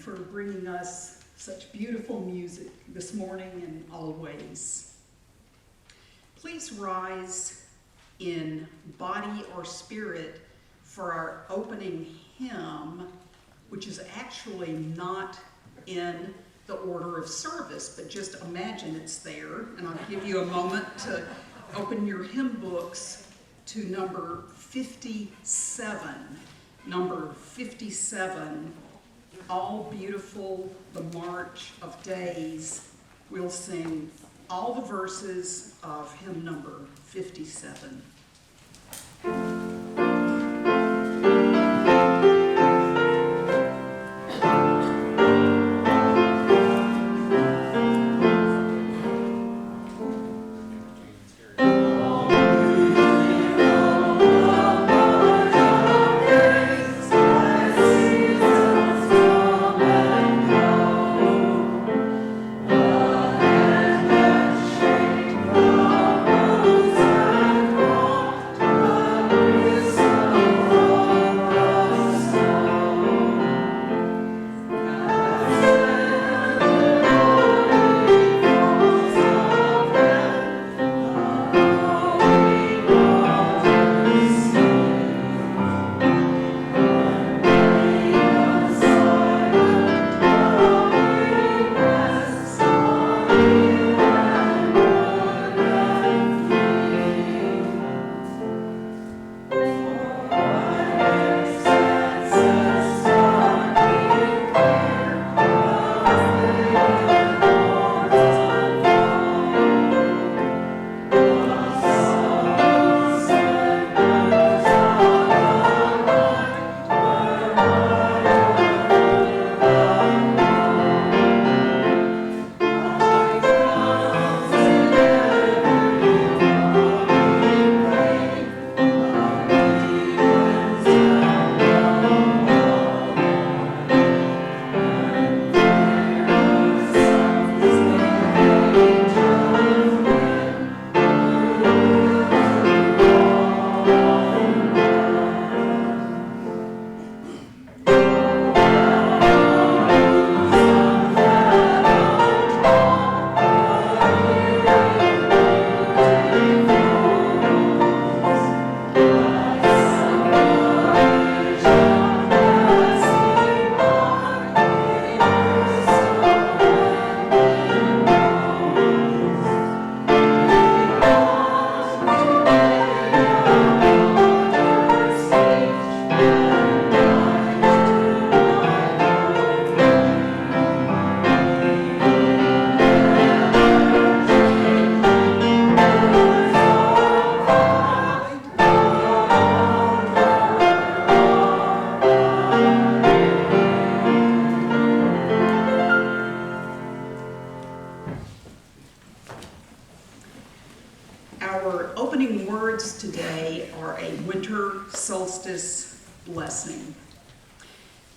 For bringing us such beautiful music this morning and always. Please rise in body or spirit for our opening hymn, which is actually not in the order of service, but just imagine it's there. And I'll give you a moment to open your hymn books to number 57. Number 57. All Beautiful, the March of Days. We'll sing all the verses of hymn number 57.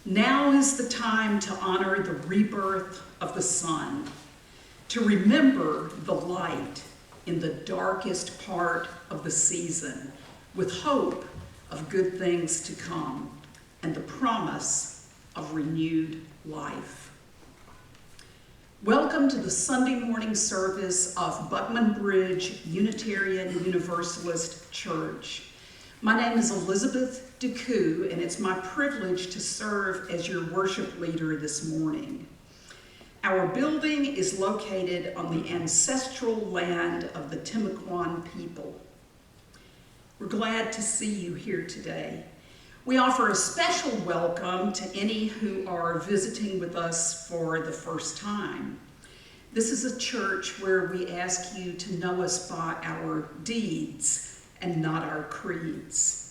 Now is the time to honor the rebirth of the sun, to remember the light in the darkest part of the season, with hope of good things to come and the promise of renewed life. Welcome to the Sunday morning service of Buckman Bridge Unitarian Universalist Church. My name is Elizabeth DeCoux, and it's my privilege to serve as your worship leader this morning. Our building is located on the ancestral land of the Timucuan people. We're glad to see you here today. We offer a special welcome to any who are visiting with us for the first time. This is a church where we ask you to know us by our deeds and not our creeds.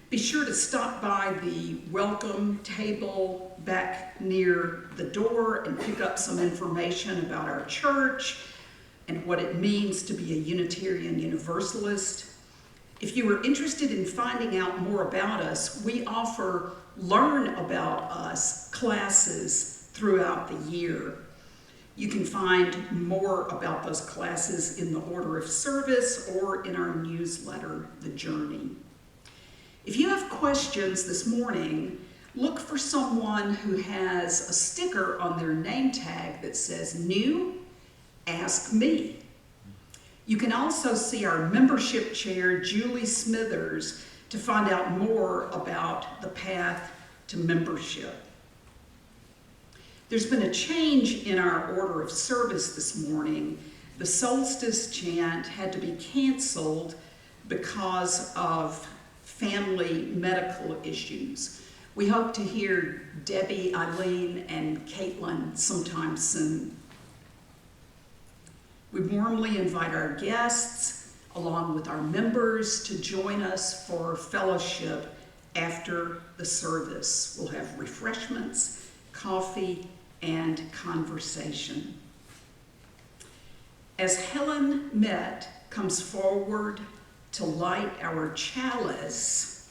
Be sure to stop by the welcome table back near the door and pick up some information about our church and what it means to be a Unitarian Universalist. If you are interested in finding out more about us, we offer Learn About Us classes throughout the year. You can find more about those classes in the order of service or in our newsletter, The Journey. If you have questions this morning, look for someone who has a sticker on their name tag that says, "New, ask me." You can also see our membership chair, Julie Smithers, to find out more about the path to membership. There's been a change in our order of service this morning. The solstice chant had to be canceled because of family medical issues. We hope to hear Debbie, Eileen, and Caitlin sometime soon. We warmly invite our guests, along with our members, to join us for fellowship after the service. We'll have refreshments, coffee, and conversation. As Helen Met comes forward to light our chalice,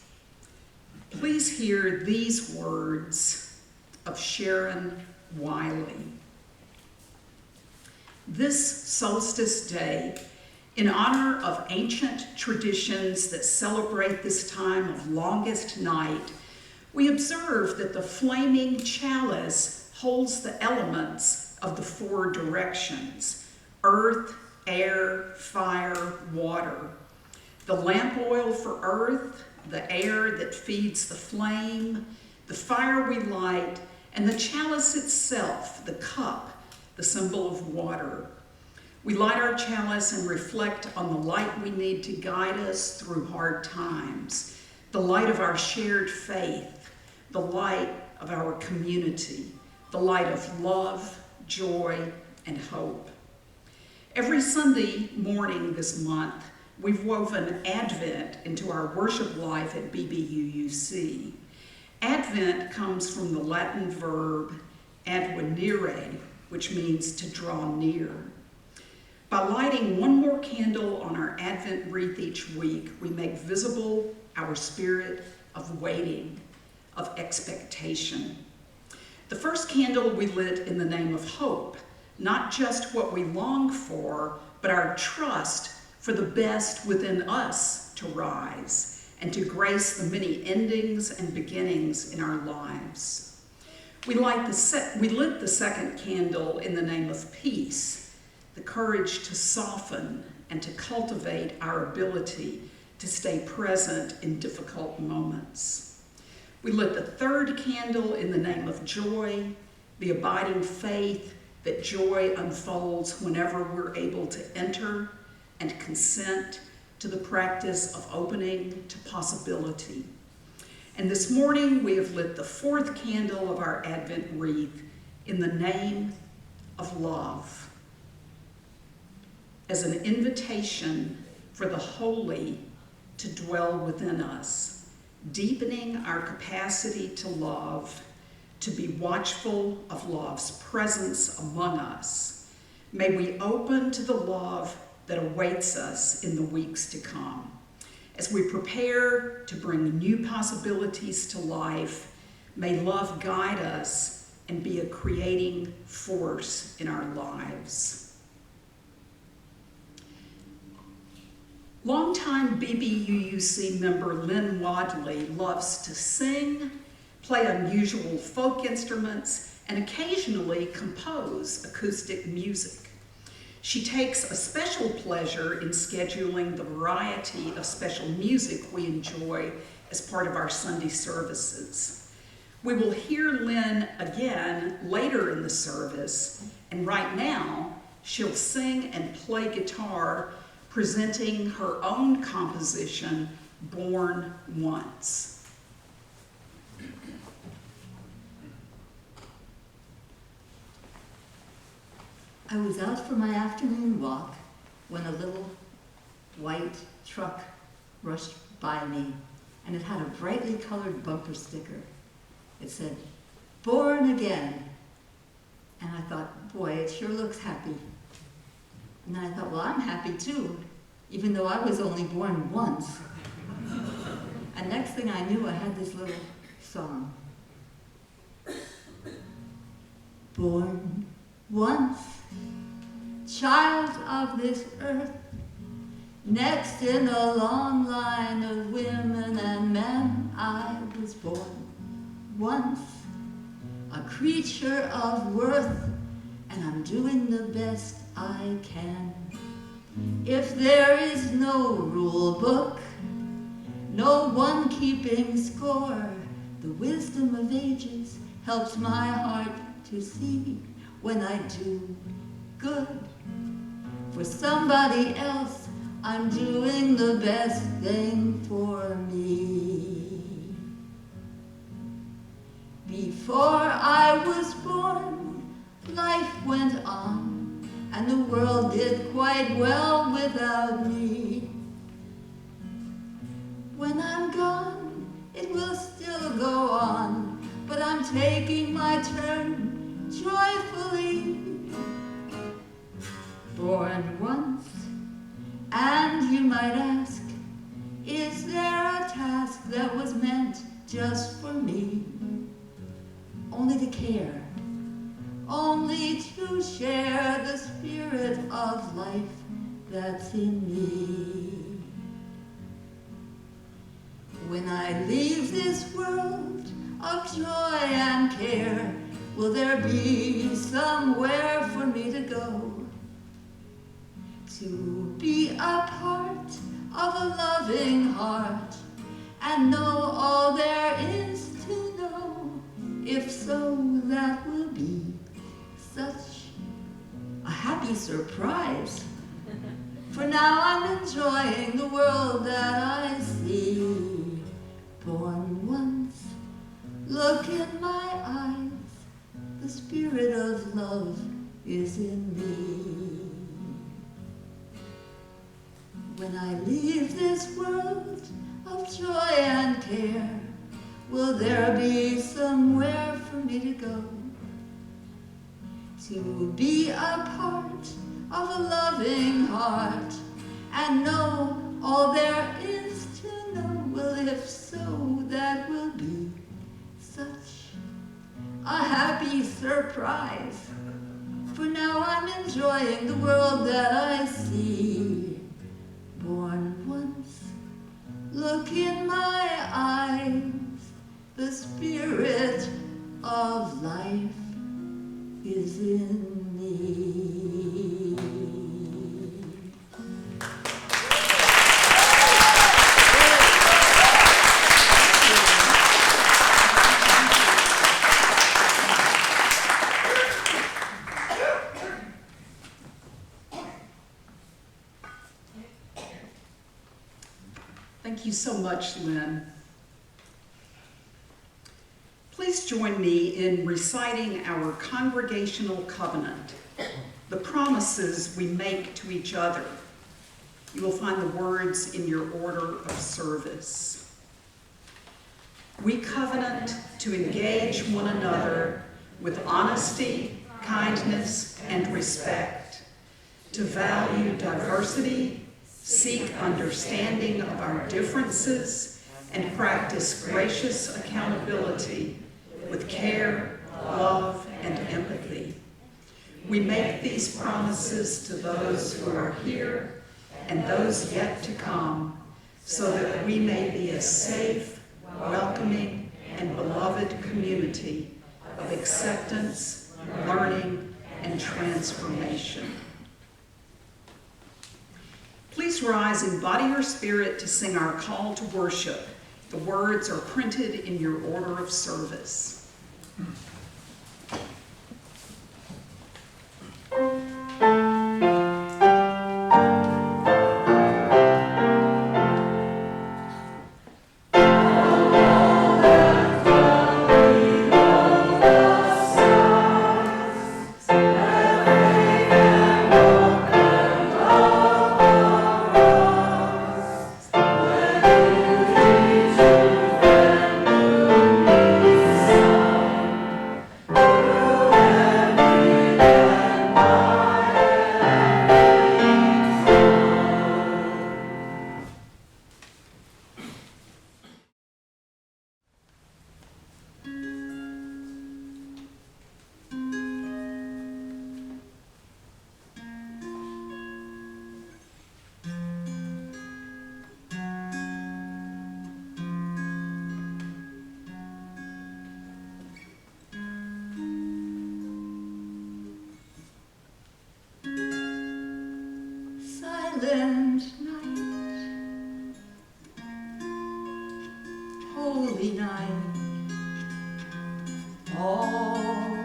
please hear these words of Sharon Wiley. This solstice day, in honor of ancient traditions that celebrate this time of longest night, we observe that the flaming chalice holds the elements of the four directions: earth, air, fire, water. The lamp oil for earth, the air that feeds the flame, the fire we light, and the chalice itself, the cup, the symbol of water. We light our chalice and reflect on the light we need to guide us through hard times, the light of our shared faith, the light of our community, the light of love, joy, and hope. Every Sunday morning this month, we've woven Advent into our worship life at BBUUC. Advent comes from the Latin verb advenire, which means to draw near. By lighting one more candle on our Advent wreath each week, we make visible our spirit of waiting, of expectation. The first candle we lit in the name of hope, not just what we long for, but our trust for the best within us to rise and to grace the many endings and beginnings in our lives. We lit the second candle in the name of peace, the courage to soften and to cultivate our ability to stay present in difficult moments. We lit the third candle in the name of joy, the abiding faith that joy unfolds whenever we're able to enter and consent to the practice of opening to possibility. And this morning we have lit the fourth candle of our Advent wreath in the name of love, as an invitation for the holy to dwell within us, deepening our capacity to love, to be watchful of love's presence among us. May we open to the love that awaits us in the weeks to come. As we prepare to bring new possibilities to life, May love guide us and be a creating force in our lives. Longtime BBUUC member Lynn Wadley loves to sing, play unusual folk instruments, and occasionally compose acoustic music. She takes a special pleasure in scheduling the variety of special music we enjoy as part of our Sunday services. We will hear Lynn again later in the service, and right now she'll sing and play guitar, presenting her own composition, Born Once. I was out for my afternoon walk when a little white truck rushed by me, and it had a brightly colored bumper sticker. It said, "Born Again." And I thought, boy, it sure looks happy. And then I thought, well, I'm happy too, even though I was only born once. And next thing I knew, I had this little song. Born once, child of this earth, next in a long line of women and men, I was born once, a creature of worth, and I'm doing the best I can. If there is no rule book, no one keeping score, the wisdom of ages helps my heart to see when I do good for somebody else, I'm doing the best thing for me. Before I was born, life went on, and the world did quite well without me. When I'm gone, it will still go on, but I'm taking my turn joyfully. Born once, and you might ask, is there a task that was meant just for me? Only to care, only to share the spirit of life that's in me. When I leave this world of joy and care, will there be somewhere for me to go? To be a part of a loving heart and know all there is to know. If so, that will be such a happy surprise. For now I'm enjoying the world that I see. Born once, look in my eyes, the spirit of love is in me. When I leave this world of joy and care, will there be somewhere for me to go? To be a part of a loving heart and know all there is to know. Well, if so, that will be such a happy surprise. For now I'm enjoying the world that I see. Born once, look in my eyes, the spirit of life is in me. Thank you so much, Lynn. Please join me in reciting our congregational covenant, the promises we make to each other. You will find the words in your order of service. We covenant to engage one another with honesty, kindness, and respect, to value diversity, seek understanding of our differences, and practice gracious accountability care, love, and empathy. We make these promises to those who are here and those yet to come, so that we may be a safe, welcoming, and beloved community of acceptance, learning, and transformation. Please rise in body or spirit to sing our call to worship. The words are printed in your order of service. Silent night, holy night, all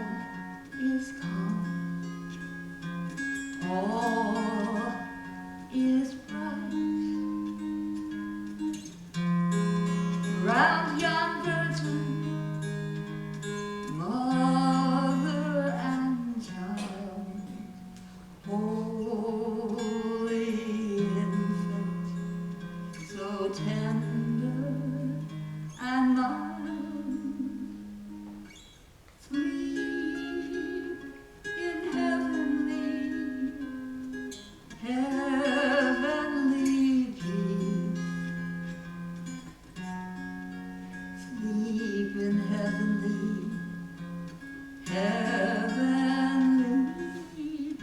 is calm, all is bright. Round yon virgin, mother and child, holy infant, so tender and mild, sleep in heavenly peace, sleep in heavenly peace.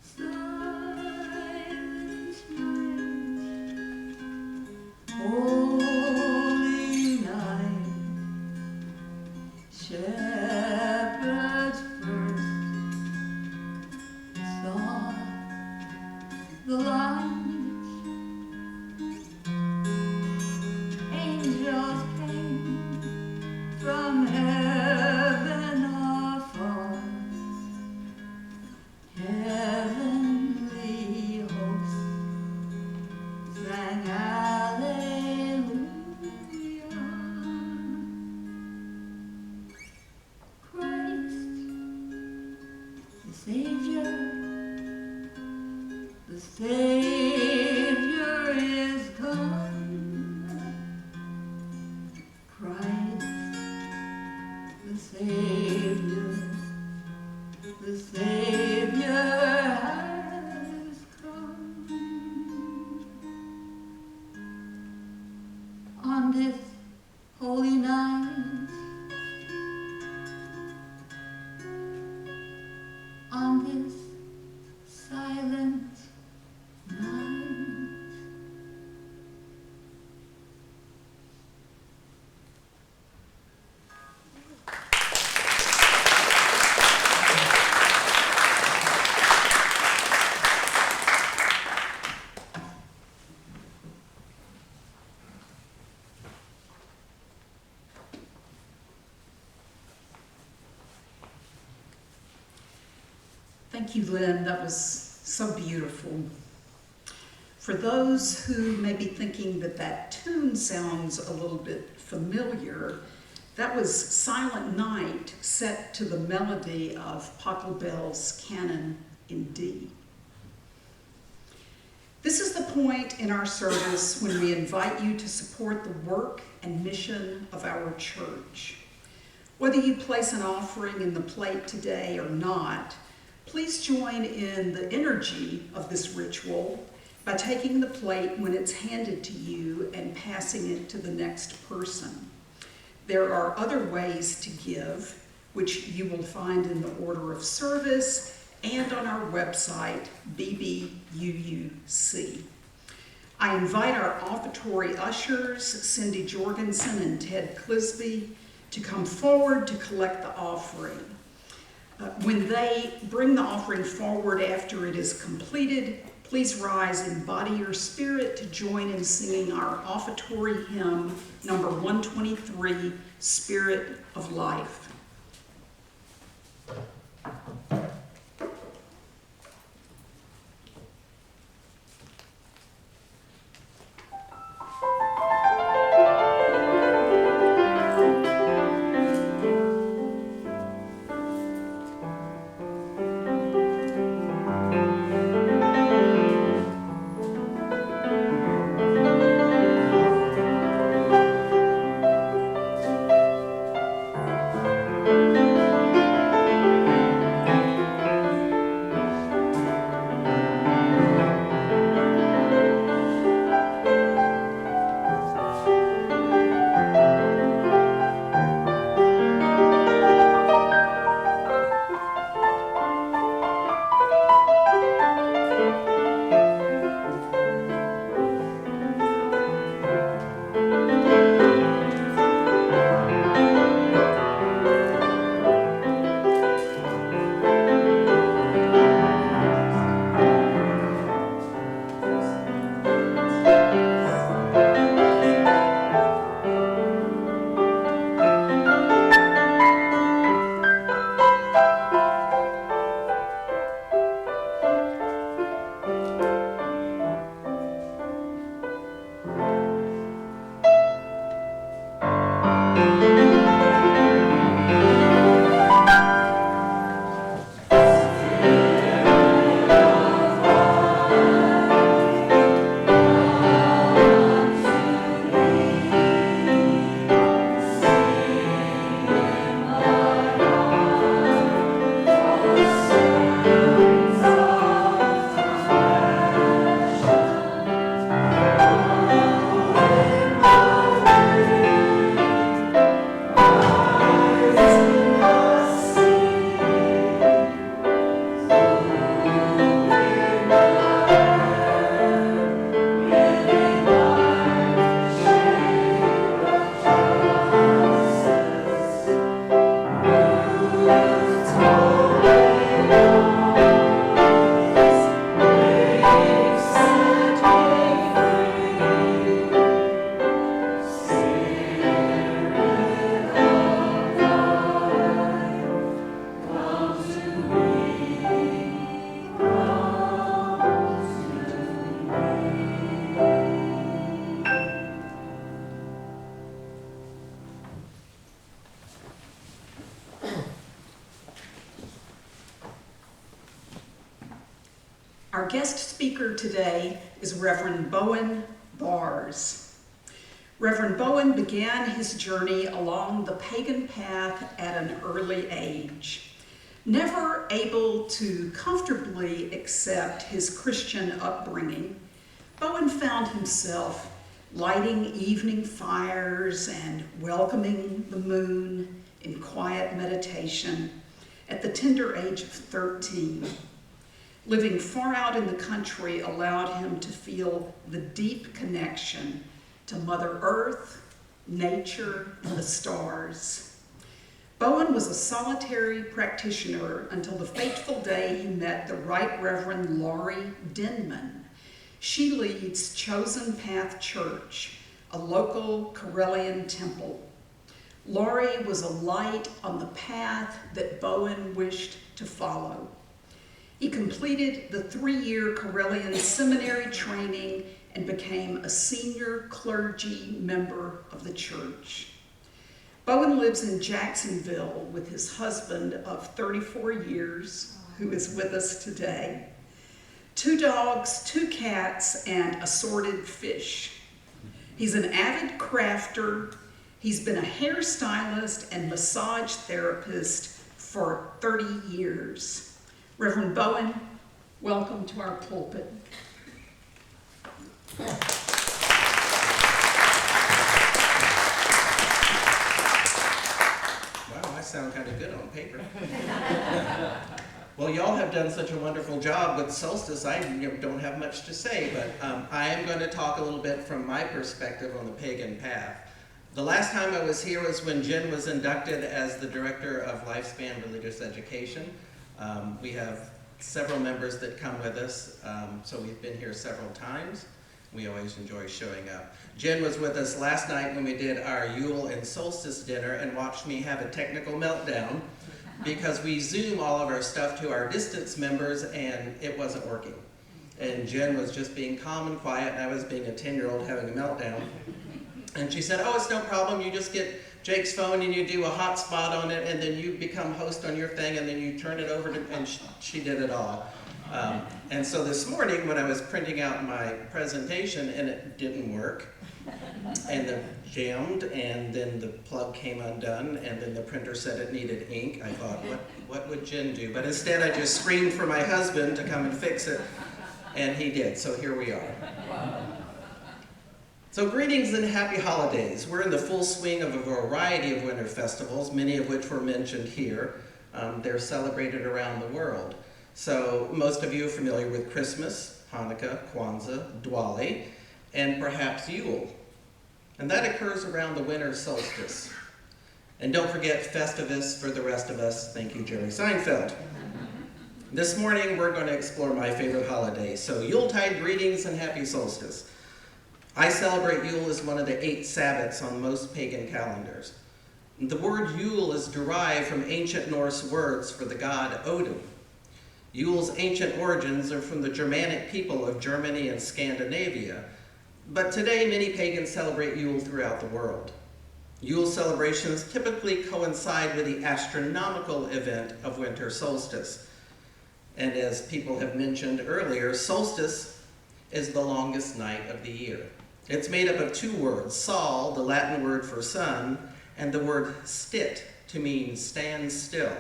Silent night, holy night, shepherds first saw the light. Angels came from heaven afar, heavenly hosts sang hallelujah. Christ, the Savior is come. Christ, the Savior has come. On this holy night, on this silent night. Thank you, Lynn. That was so beautiful. For those who may be thinking that that tune sounds a little bit familiar, that was Silent Night set to the melody of Pachelbel's Canon in D. This is the point in our service when we invite you to support the work and mission of our church. Whether you place an offering in the plate today or not, please join in the energy of this ritual by taking the plate when it's handed to you and passing it to the next person. There are other ways to give, which you will find in the order of service and on our website, BBUUC. I invite our offertory ushers, Cindy Jorgensen and Ted Clisby, to come forward to collect the offering. When they bring the offering forward after it is completed, please rise in body or spirit to join in singing our offertory hymn, number 123, Spirit of Life. Our guest speaker today is Reverend Bowen Bars. Reverend Bowen began his journey along the pagan path at an early age. Never able to comfortably accept his Christian upbringing, Bowen found himself lighting evening fires and welcoming the moon in quiet meditation at the tender age of 13. Living far out in the country allowed him to feel the deep connection to Mother Earth, nature, and the stars. Bowen was a solitary practitioner until the fateful day he met the Right Reverend Laurie Denman. She leads Chosen Path Church, a local Correllian temple. Laurie was a light on the path that Bowen wished to follow. He completed the 3-year Correllian seminary training and became a senior clergy member of the church. Bowen lives in Jacksonville with his husband of 34 years, who is with us today. 2 dogs, 2 cats, and assorted fish. He's an avid crafter. He's been a hairstylist and massage therapist for 30 years. Reverend Bowen, welcome to our pulpit. Wow, I sound kind of good on paper. Well, y'all have done such a wonderful job with solstice. I don't have much to say, but I am going to talk a little bit from my perspective on the pagan path. The last time I was here was when Jenn was inducted as the Director of Lifespan Religious Education. We have several members that come with us, so we've been here several times. We always enjoy showing up. Jenn was with us last night when we did our Yule and Solstice dinner and watched me have a technical meltdown because we Zoom all of our stuff to our distance members and it wasn't working. And Jenn was just being calm and quiet, and I was being a 10-year-old having a meltdown. And she said, oh, it's no problem. You just get Jake's phone and you do a hotspot on it, and then you become host on your thing, and then you turn it over to, and she did it all. And so this morning when I was printing out my presentation and it didn't work, and it jammed, and then the plug came undone, and then the printer said it needed ink, I thought, what would Jenn do? But instead I just screamed for my husband to come and fix it, and he did, so here we are. So greetings and happy holidays. We're in the full swing of a variety of winter festivals, many of which were mentioned here. They're celebrated around the world. So most of you are familiar with Christmas, Hanukkah, Kwanzaa, Diwali, and perhaps Yule. And that occurs around the winter solstice. And don't forget Festivus for the rest of us. Thank you, Jerry Seinfeld. This morning we're going to explore my favorite holiday. So Yuletide greetings and happy solstice. I celebrate Yule as one of the 8 Sabbats on most pagan calendars. The word Yule is derived from ancient Norse words for the god Odin. Yule's ancient origins are from the Germanic people of Germany and Scandinavia, but today many pagans celebrate Yule throughout the world. Yule celebrations typically coincide with the astronomical event of winter solstice. And as people have mentioned earlier, solstice is the longest night of the year. It's made up of 2 words, sol, the Latin word for sun, and the word stit, to mean stand still.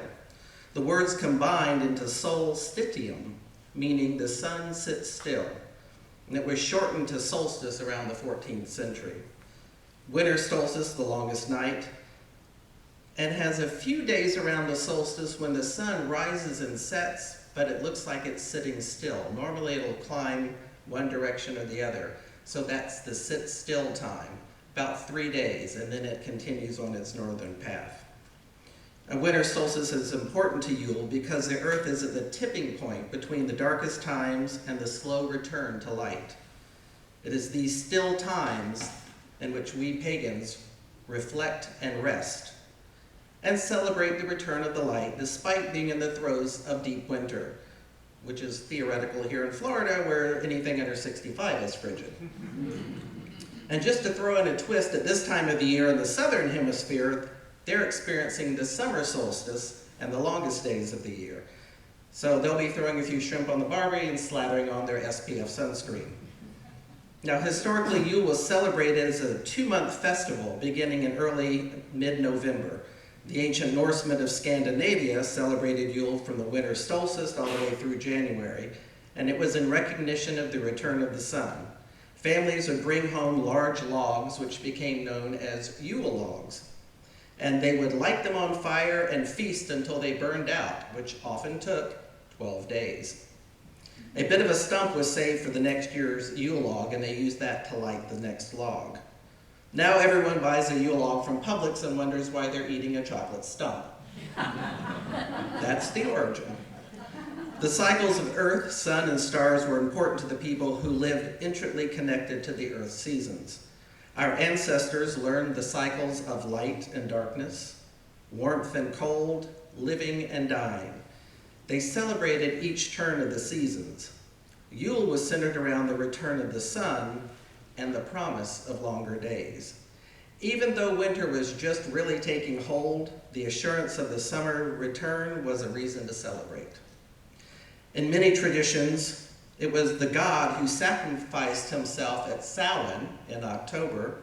The words combined into solstitium, meaning the sun sits still. And it was shortened to solstice around the 14th century. Winter solstice, the longest night, and has a few days around the solstice when the sun rises and sets, but it looks like it's sitting still. Normally it'll climb one direction or the other. So that's the sit still time, about 3 days, and then it continues on its northern path. And winter solstice is important to Yule because the earth is at the tipping point between the darkest times and the slow return to light. It is these still times in which we pagans reflect and rest and celebrate the return of the light despite being in the throes of deep winter, which is theoretical here in Florida where anything under 65 is frigid. And just to throw in a twist, at this time of the year in the southern hemisphere, they're experiencing the summer solstice and the longest days of the year. So they'll be throwing a few shrimp on the barbie and slathering on their SPF sunscreen. Now, historically, Yule was celebrated as a 2-month festival beginning in early mid-November. The ancient Norsemen of Scandinavia celebrated Yule from the winter solstice all the way through January, and it was in recognition of the return of the sun. Families would bring home large logs, which became known as Yule logs, and they would light them on fire and feast until they burned out, which often took 12 days. A bit of a stump was saved for the next year's Yule log, and they used that to light the next log. Now everyone buys a Yule log from Publix and wonders why they're eating a chocolate stump. That's the origin. The cycles of earth, sun, and stars were important to the people who lived intricately connected to the earth's seasons. Our ancestors learned the cycles of light and darkness, warmth and cold, living and dying. They celebrated each turn of the seasons. Yule was centered around the return of the sun and the promise of longer days. Even though winter was just really taking hold, the assurance of the summer return was a reason to celebrate. In many traditions, it was the god who sacrificed himself at Samhain in October,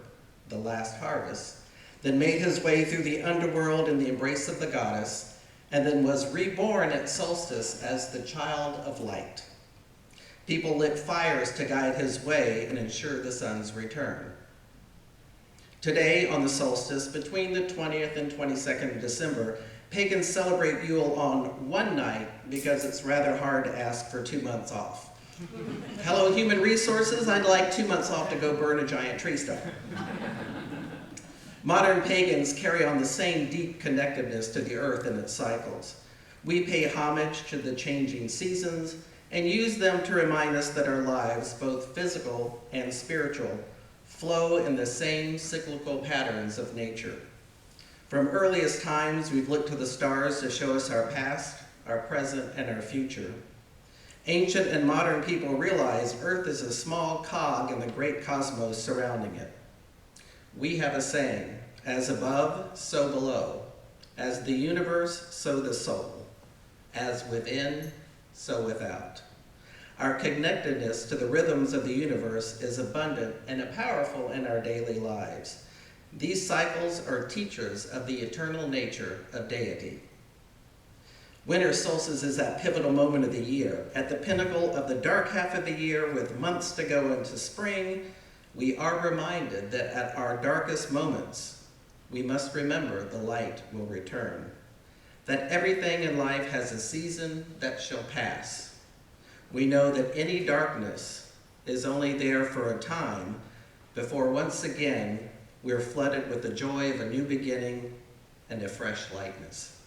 the last harvest, that made his way through the underworld in the embrace of the goddess, and then was reborn at solstice as the child of light. People lit fires to guide his way and ensure the sun's return. Today, on the solstice, between the 20th and 22nd of December, pagans celebrate Yule on one night because it's rather hard to ask for 2 months off. Hello, human resources, I'd like 2 months off to go burn a giant tree stump. Modern pagans carry on the same deep connectedness to the earth and its cycles. We pay homage to the changing seasons and use them to remind us that our lives, both physical and spiritual, flow in the same cyclical patterns of nature. From earliest times, we've looked to the stars to show us our past, our present, and our future. Ancient and modern people realize Earth is a small cog in the great cosmos surrounding it. We have a saying, as above, so below. As the universe, so the soul. As within, so without. Our connectedness to the rhythms of the universe is abundant and powerful in our daily lives. These cycles are teachers of the eternal nature of deity. Winter solstice is that pivotal moment of the year. At the pinnacle of the dark half of the year, with months to go into spring, we are reminded that at our darkest moments, we must remember the light will return. That everything in life has a season that shall pass. We know that any darkness is only there for a time before once again we're flooded with the joy of a new beginning and a fresh lightness.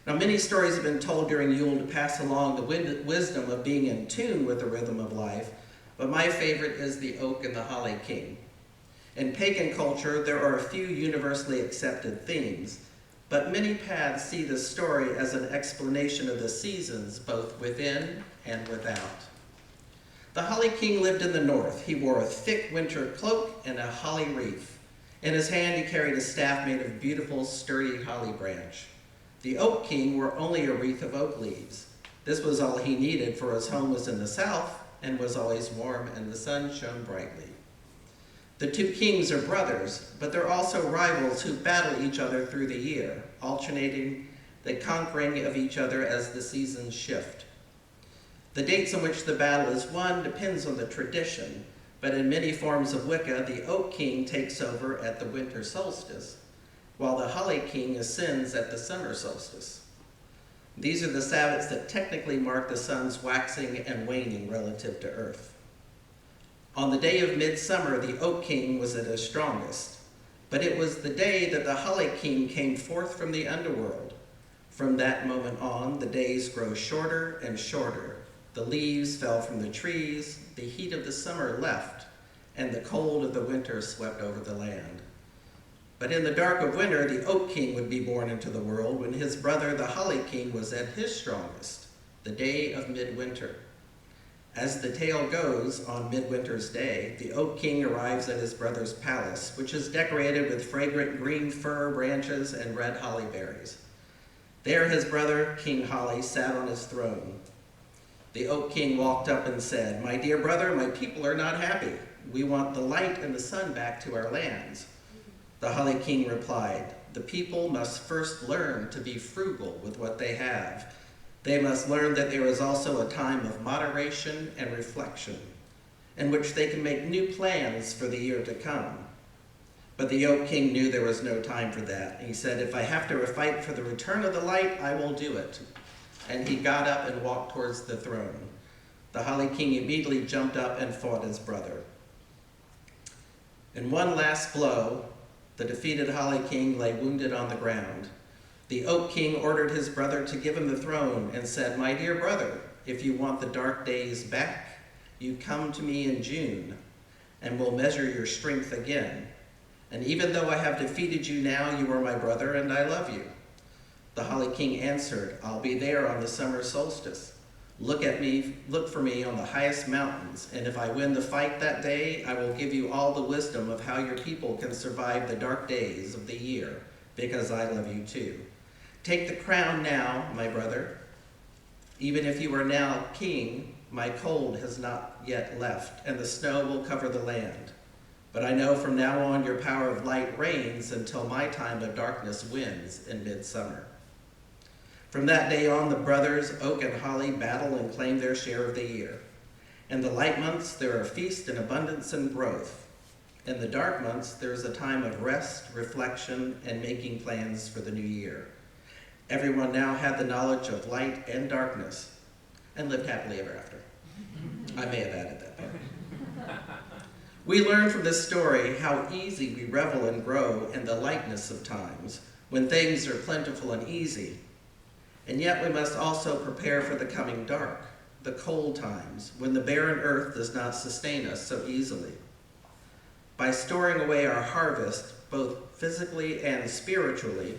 Now, many stories have been told during Yule to pass along the wisdom of being in tune with the rhythm of life, but my favorite is the oak and the holly king. In pagan culture, there are a few universally accepted themes, but many paths see this story as an explanation of the seasons, both within and without. The holly king lived in the north. He wore a thick winter cloak and a holly wreath. In his hand, he carried a staff made of beautiful, sturdy holly branch. The oak king wore only a wreath of oak leaves. This was all he needed, for his home was in the south and was always warm, and the sun shone brightly. The two kings are brothers, but they're also rivals who battle each other through the year, alternating the conquering of each other as the seasons shift. The dates on which the battle is won depends on the tradition, but in many forms of Wicca, the oak king takes over at the winter solstice, while the holly king ascends at the summer solstice. These are the Sabbats that technically mark the sun's waxing and waning relative to Earth. On the day of midsummer, the oak king was at his strongest, but it was the day that the holly king came forth from the underworld. From that moment on, the days grow shorter and shorter. The leaves fell from the trees, the heat of the summer left, and the cold of the winter swept over the land. But in the dark of winter, the oak king would be born into the world when his brother, the holly king, was at his strongest, the day of midwinter. As the tale goes, on midwinter's day, the oak king arrives at his brother's palace, which is decorated with fragrant green fir branches and red holly berries. There his brother, King Holly, sat on his throne. The oak king walked up and said, "My dear brother, my people are not happy. We want the light and the sun back to our lands." The holly king replied, "The people must first learn to be frugal with what they have. They must learn that there is also a time of moderation and reflection, in which they can make new plans for the year to come." But the oak king knew there was no time for that. He said, "If I have to fight for the return of the light, I will do it." And he got up and walked towards the throne. The holly king immediately jumped up and fought his brother. In one last blow, the defeated holly king lay wounded on the ground. The oak king ordered his brother to give him the throne and said, "My dear brother, if you want the dark days back, you come to me in June, and we'll measure your strength again. And even though I have defeated you now, you are my brother, and I love you." The holly king answered, "I'll be there on the summer solstice. Look for me on the highest mountains, and if I win the fight that day, I will give you all the wisdom of how your people can survive the dark days of the year, because I love you too. Take the crown now, my brother. Even if you are now king, my cold has not yet left, and the snow will cover the land. But I know from now on your power of light reigns until my time of darkness wins in midsummer." From that day on, the brothers, Oak and Holly, battle and claim their share of the year. In the light months, there are feast and abundance and growth. In the dark months, there is a time of rest, reflection, and making plans for the new year. Everyone now had the knowledge of light and darkness and lived happily ever after. I may have added that part. We learn from this story how easy we revel and grow in the lightness of times, when things are plentiful and easy. And yet we must also prepare for the coming dark, the cold times, when the barren earth does not sustain us so easily. By storing away our harvest, both physically and spiritually,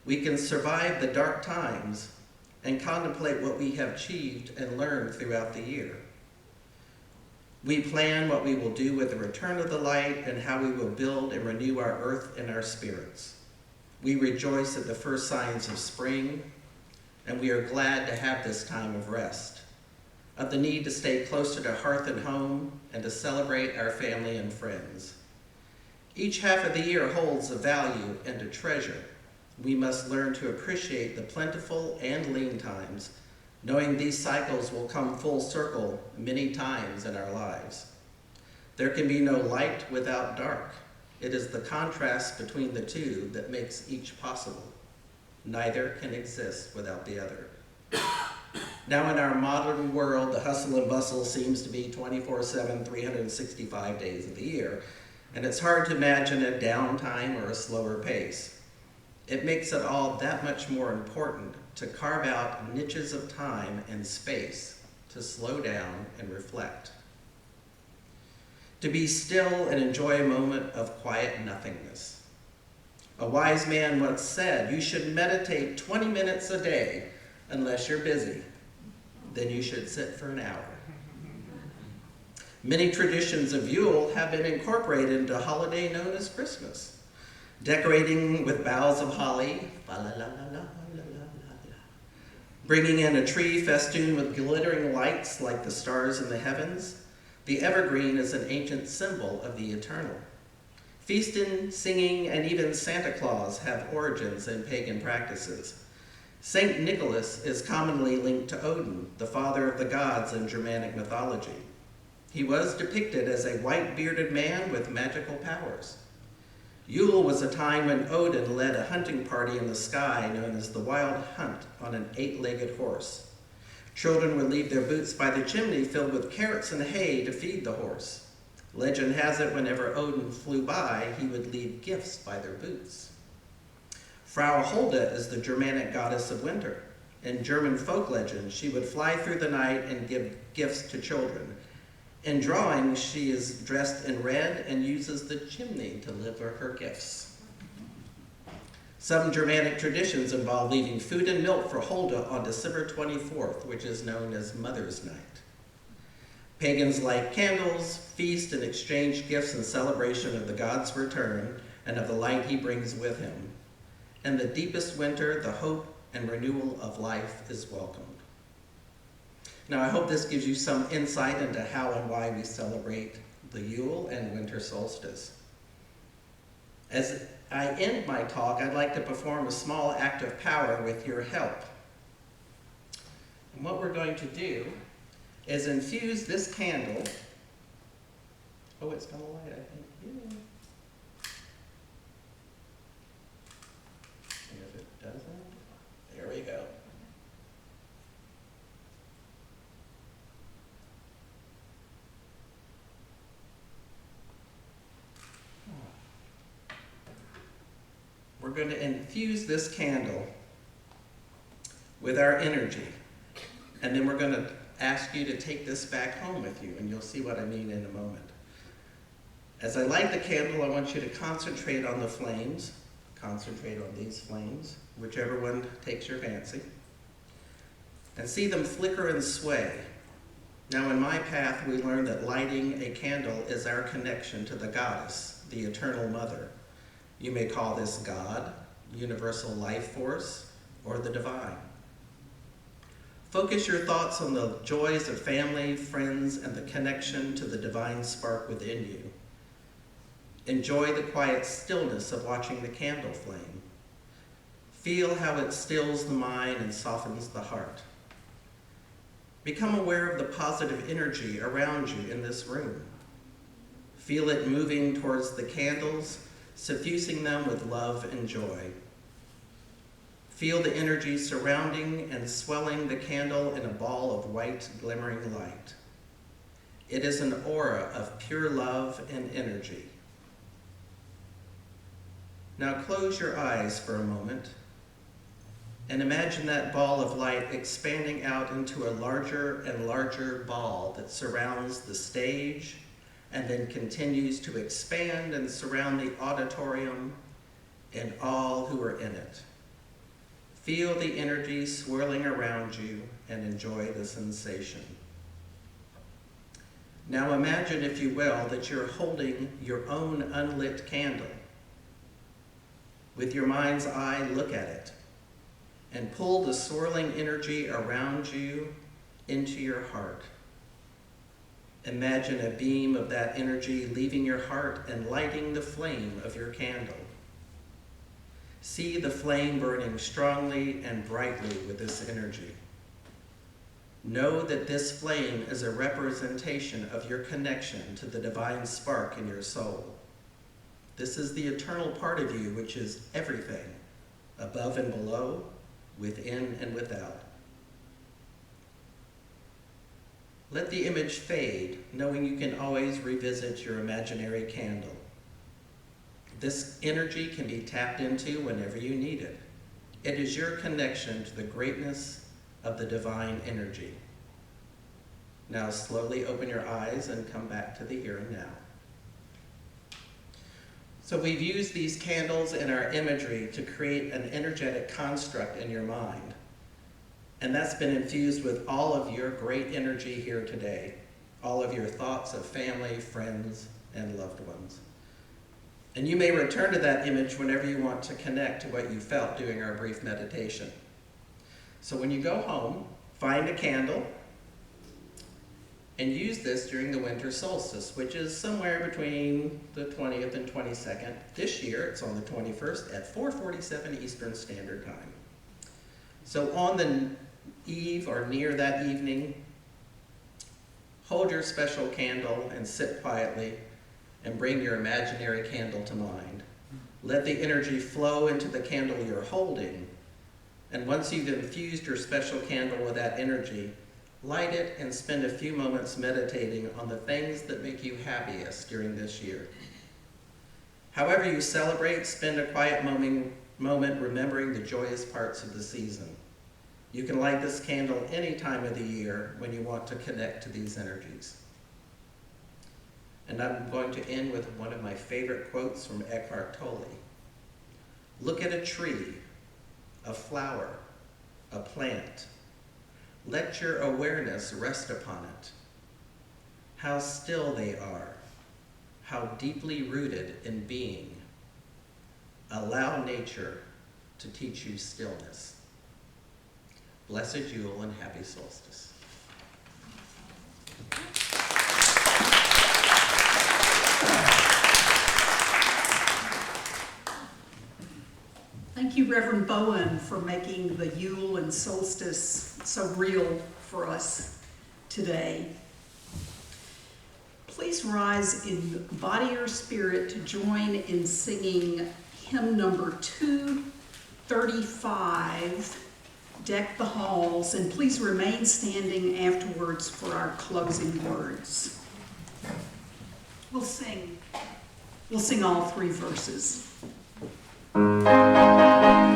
we can survive the dark times and contemplate what we have achieved and learned throughout the year. We plan what we will do with the return of the light and how we will build and renew our earth and our spirits. We rejoice at the first signs of spring, and we are glad to have this time of rest, of the need to stay closer to hearth and home and to celebrate our family and friends. Each half of the year holds a value and a treasure. We must learn to appreciate the plentiful and lean times, knowing these cycles will come full circle many times in our lives. There can be no light without dark. It is the contrast between the two that makes each possible. Neither can exist without the other. Now in our modern world, the hustle and bustle seems to be 24/7, 365 days of the year, and it's hard to imagine a downtime or a slower pace. It makes it all that much more important to carve out niches of time and space to slow down and reflect. To be still and enjoy a moment of quiet nothingness. A wise man once said, you should meditate 20 minutes a day unless you're busy. Then you should sit for an hour. Many traditions of Yule have been incorporated into a holiday known as Christmas. Decorating with boughs of holly, bringing in a tree festooned with glittering lights like the stars in the heavens. The evergreen is an ancient symbol of the eternal. Feasting, singing, and even Santa Claus have origins in pagan practices. Saint Nicholas is commonly linked to Odin, the father of the gods in Germanic mythology. He was depicted as a white-bearded man with magical powers. Yule was a time when Odin led a hunting party in the sky known as the Wild Hunt on an 8-legged horse. Children would leave their boots by the chimney filled with carrots and hay to feed the horse. Legend has it whenever Odin flew by, he would leave gifts by their boots. Frau Hulda is the Germanic goddess of winter. In German folk legend, she would fly through the night and give gifts to children. In drawings, she is dressed in red and uses the chimney to deliver her gifts. Some Germanic traditions involve leaving food and milk for Hulda on December 24th, which is known as Mother's Night. Pagans light candles, feast, and exchange gifts in celebration of the god's return and of the light he brings with him. In the deepest winter, the hope and renewal of life is welcomed. Now, I hope this gives you some insight into how and why we celebrate the Yule and winter solstice. As I end my talk, I'd like to perform a small act of power with your help. And what we're going to do is infuse this candle. Oh, it's going to light, I think. Yeah. And if it doesn't, there we go. We're going to infuse this candle with our energy, and then we're going to ask you to take this back home with you, and you'll see what I mean in a moment. As I light the candle, I want you to concentrate on the flames. Concentrate on these flames, whichever one takes your fancy, and see them flicker and sway. Now, in my path, we learned that lighting a candle is our connection to the goddess, the eternal mother. You may call this God, universal life force, or the divine. Focus your thoughts on the joys of family, friends, and the connection to the divine spark within you. Enjoy the quiet stillness of watching the candle flame. Feel how it stills the mind and softens the heart. Become aware of the positive energy around you in this room. Feel it moving towards the candles, suffusing them with love and joy. Feel the energy surrounding and swelling the candle in a ball of white, glimmering light. It is an aura of pure love and energy. Now close your eyes for a moment and imagine that ball of light expanding out into a larger and larger ball that surrounds the stage and then continues to expand and surround the auditorium and all who are in it. Feel the energy swirling around you and enjoy the sensation. Now imagine, if you will, that you're holding your own unlit candle. With your mind's eye, look at it and pull the swirling energy around you into your heart. Imagine a beam of that energy leaving your heart and lighting the flame of your candle. See the flame burning strongly and brightly with this energy. Know that this flame is a representation of your connection to the divine spark in your soul. This is the eternal part of you, which is everything, above and below, within and without. Let the image fade, knowing you can always revisit your imaginary candle. This energy can be tapped into whenever you need it. It is your connection to the greatness of the divine energy. Now slowly open your eyes and come back to the here and now. So we've used these candles in our imagery to create an energetic construct in your mind. And that's been infused with all of your great energy here today, all of your thoughts of family, friends, and loved ones. And you may return to that image whenever you want to connect to what you felt during our brief meditation. So when you go home, find a candle and use this during the winter solstice, which is somewhere between the 20th and 22nd. This year, it's on the 21st at 4:47 Eastern Standard Time. So on the eve or near that evening, hold your special candle and sit quietly and bring your imaginary candle to mind. Let the energy flow into the candle you're holding, and once you've infused your special candle with that energy, light it and spend a few moments meditating on the things that make you happiest during this year. However you celebrate, spend a quiet moment remembering the joyous parts of the season. You can light this candle any time of the year when you want to connect to these energies. And I'm going to end with one of my favorite quotes from Eckhart Tolle. Look at a tree, a flower, a plant. Let your awareness rest upon it. How still they are, how deeply rooted in being. Allow nature to teach you stillness. Blessed Yule and happy solstice. Thank you, Reverend Bowen, for making the Yule and solstice so real for us today. Please rise in body or spirit to join in singing hymn number 235, Deck the Halls, and please remain standing afterwards for our closing words. We'll sing all three verses. Oh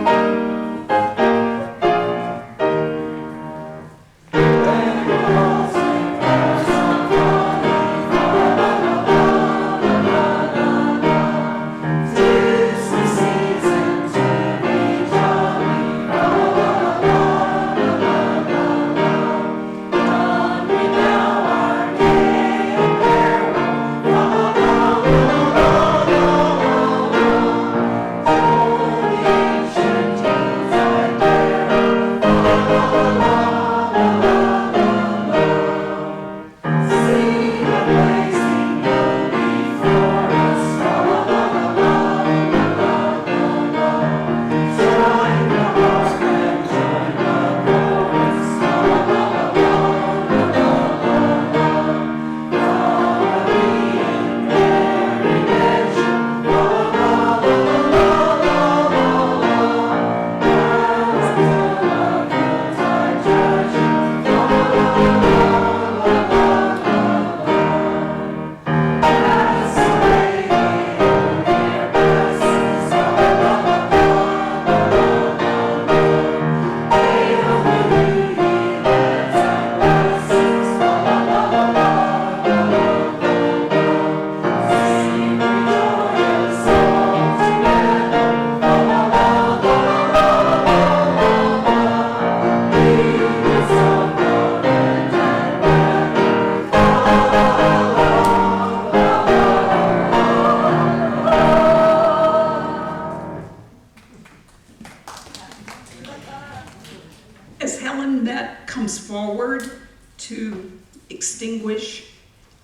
Helen Met comes forward to extinguish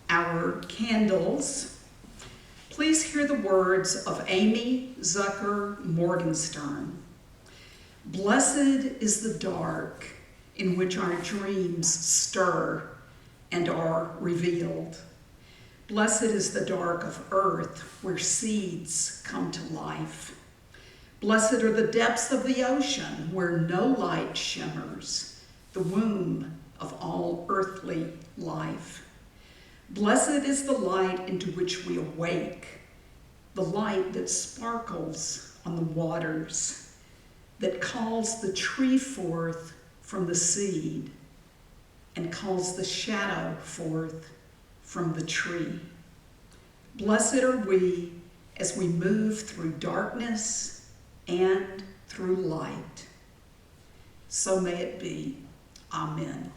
our candles, please hear the words of Amy Zucker Morgenstern. Blessed is the dark in which our dreams stir and are revealed. Blessed is the dark of earth where seeds come to life. Blessed are the depths of the ocean where no light shimmers, the womb of all earthly life. Blessed is the light into which we awake, the light that sparkles on the waters, that calls the tree forth from the seed and calls the shadow forth from the tree. Blessed are we as we move through darkness and through light. So may it be. Amen.